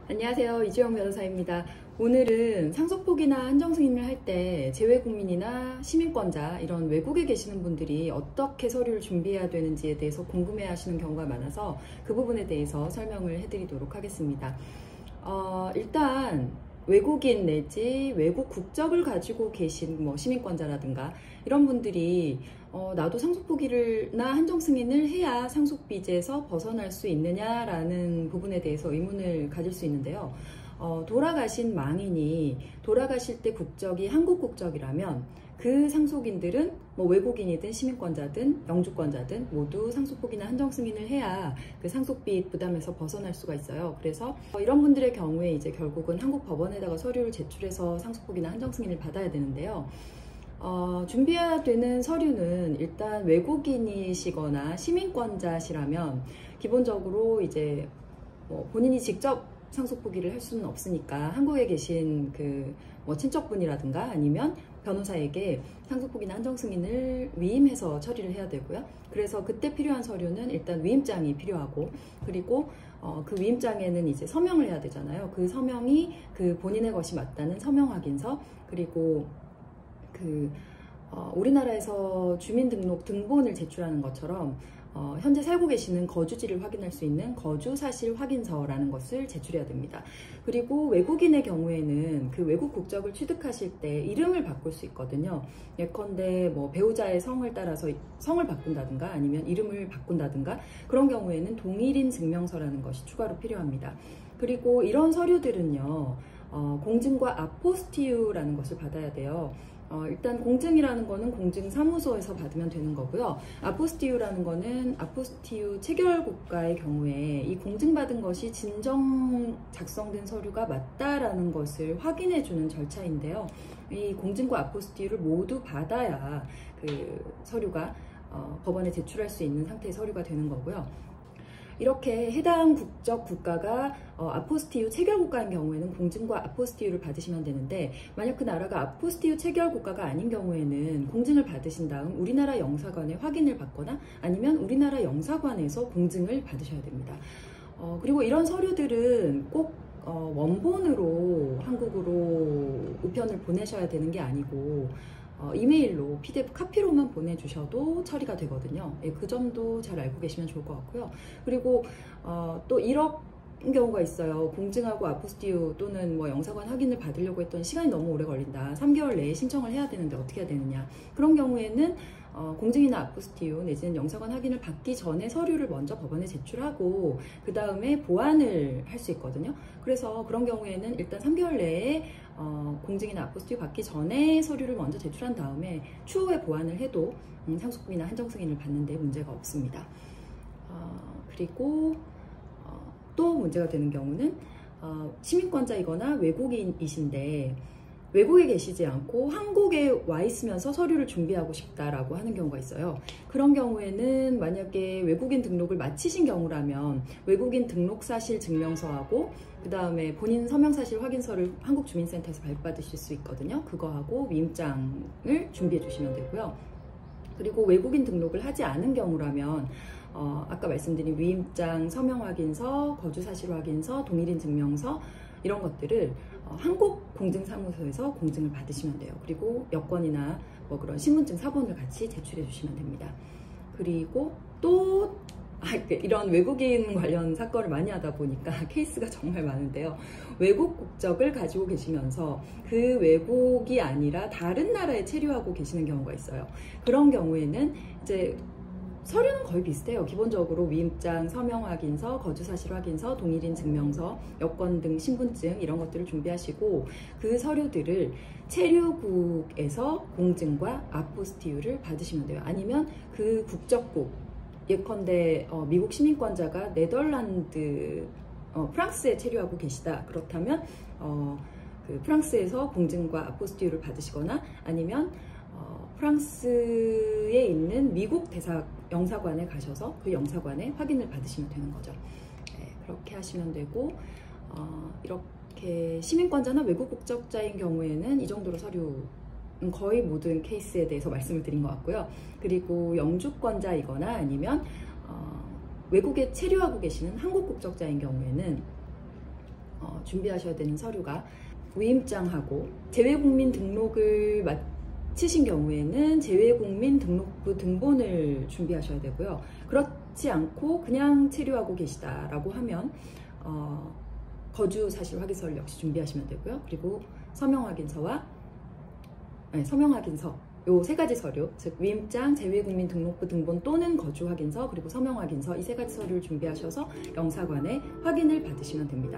안녕하세요. 이주영 변호사입니다. 오늘은 상속폭이나 한정승인을 할 때 재외국민이나 시민권자 이런 외국에 계시는 분들이 어떻게 서류를 준비해야 되는지에 대해서 궁금해 하시는 경우가 많아서 그 부분에 대해서 설명을 해드리도록 하겠습니다. 일단 외국인 내지 외국 국적을 가지고 계신 시민권자라든가 이런 분들이 나도 상속포기나 한정승인을 해야 상속비제에서 벗어날 수 있느냐라는 부분에 대해서 의문을 가질 수 있는데요. 돌아가신 망인이 돌아가실 때 국적이 한국 국적이라면 그 상속인들은 외국인이든 시민권자든 영주권자든 모두 상속포기나 한정승인을 해야 그 상속비 부담에서 벗어날 수가 있어요. 그래서 이런 분들의 경우에 이제 결국은 한국 법원에다가 서류를 제출해서 상속포기나 한정승인을 받아야 되는데요. 준비해야 되는 서류는 일단 외국인이시거나 시민권자시라면 기본적으로 이제 본인이 직접 상속포기를 할 수는 없으니까 한국에 계신 그 친척분이라든가 아니면 변호사에게 상속포기나 한정승인을 위임해서 처리를 해야 되고요. 그래서 그때 필요한 서류는 일단 위임장이 필요하고, 그리고 그 위임장에는 이제 서명을 해야 되잖아요. 그 서명이 그 본인의 것이 맞다는 서명 확인서, 그리고 우리나라에서 주민등록 등본을 제출하는 것처럼 현재 살고 계시는 거주지를 확인할 수 있는 거주사실 확인서라는 것을 제출해야 됩니다. 그리고 외국인의 경우에는 그 외국 국적을 취득하실 때 이름을 바꿀 수 있거든요. 예컨대 배우자의 성을 따라서 성을 바꾼다든가 아니면 이름을 바꾼다든가 그런 경우에는 동일인 증명서라는 것이 추가로 필요합니다. 그리고 이런 서류들은요, 공증과 아포스티유라는 것을 받아야 돼요. 일단 공증이라는 거는 공증사무소에서 받으면 되는 거고요. 아포스티유라는 거는 아포스티유 체결국가의 경우에 이 공증받은 것이 진정 작성된 서류가 맞다라는 것을 확인해 주는 절차인데요. 이 공증과 아포스티유를 모두 받아야 그 서류가 법원에 제출할 수 있는 상태의 서류가 되는 거고요. 이렇게 해당 국적 국가가 아포스티유 체결 국가인 경우에는 공증과 아포스티유를 받으시면 되는데, 만약 그 나라가 아포스티유 체결 국가가 아닌 경우에는 공증을 받으신 다음 우리나라 영사관에 확인을 받거나 아니면 우리나라 영사관에서 공증을 받으셔야 됩니다. 그리고 이런 서류들은 꼭 원본으로 한국으로 우편을 보내셔야 되는 게 아니고 이메일로 PDF 카피로만 보내주셔도 처리가 되거든요. 그 점도 잘 알고 계시면 좋을 것 같고요. 그리고 또 이런 경우가 있어요. 공증하고 아포스티유 또는 영사관 확인을 받으려고 했더니 시간이 너무 오래 걸린다. 3개월 내에 신청을 해야 되는데 어떻게 해야 되느냐. 그런 경우에는 공증이나 아포스티유 내지는 영사관 확인을 받기 전에 서류를 먼저 법원에 제출하고 그 다음에 보완을 할 수 있거든요. 그래서 그런 경우에는 일단 3개월 내에 공증이나 아포스티유 받기 전에 서류를 먼저 제출한 다음에 추후에 보완을 해도 상속비나 한정승인을 받는데 문제가 없습니다. 그리고 또 문제가 되는 경우는 시민권자이거나 외국인이신데 외국에 계시지 않고 한국에 와 있으면서 서류를 준비하고 싶다라고 하는 경우가 있어요. 그런 경우에는 만약에 외국인 등록을 마치신 경우라면 외국인 등록사실 증명서하고 그 다음에 본인 서명사실 확인서를 한국주민센터에서 발급받으실 수 있거든요. 그거하고 위임장을 준비해 주시면 되고요. 그리고 외국인 등록을 하지 않은 경우라면 아까 말씀드린 위임장, 서명확인서, 거주사실확인서, 동일인 증명서 이런 것들을 한국 공증사무소에서 공증을 받으시면 돼요. 그리고 여권이나 그런 신분증 사본을 같이 제출해 주시면 됩니다. 그리고 또 이런 외국인 관련 사건을 많이 하다 보니까 케이스가 정말 많은데요. 외국 국적을 가지고 계시면서 그 외국이 아니라 다른 나라에 체류하고 계시는 경우가 있어요. 그런 경우에는 이제 서류는 거의 비슷해요. 기본적으로 위임장, 서명확인서, 거주사실 확인서, 동일인 증명서, 여권 등 신분증 이런 것들을 준비하시고 그 서류들을 체류국에서 공증과 아포스티유를 받으시면 돼요. 아니면 그 국적국, 예컨대 미국 시민권자가 네덜란드, 프랑스에 체류하고 계시다. 그렇다면 그 프랑스에서 공증과 아포스티유를 받으시거나 아니면 프랑스에 있는 미국 영사관에 가셔서 그 영사관에 확인을 받으시면 되는 거죠. 네, 그렇게 하시면 되고 이렇게 시민권자나 외국 국적자인 경우에는 이 정도로 서류 거의 모든 케이스에 대해서 말씀을 드린 것 같고요. 그리고 영주권자이거나 아니면 외국에 체류하고 계시는 한국 국적자인 경우에는 준비하셔야 되는 서류가 위임장하고 재외국민 등록을 마치신 경우에는 재외국민 등록부 등본을 준비하셔야 되고요. 그렇지 않고 그냥 체류하고 계시다라고 하면 거주 사실 확인서를 역시 준비하시면 되고요. 그리고 서명 확인서와 서명 확인서 요 세 가지 서류, 즉 위임장, 재외국민 등록부 등본 또는 거주 확인서, 그리고 서명 확인서 이 세 가지 서류를 준비하셔서 영사관에 확인을 받으시면 됩니다.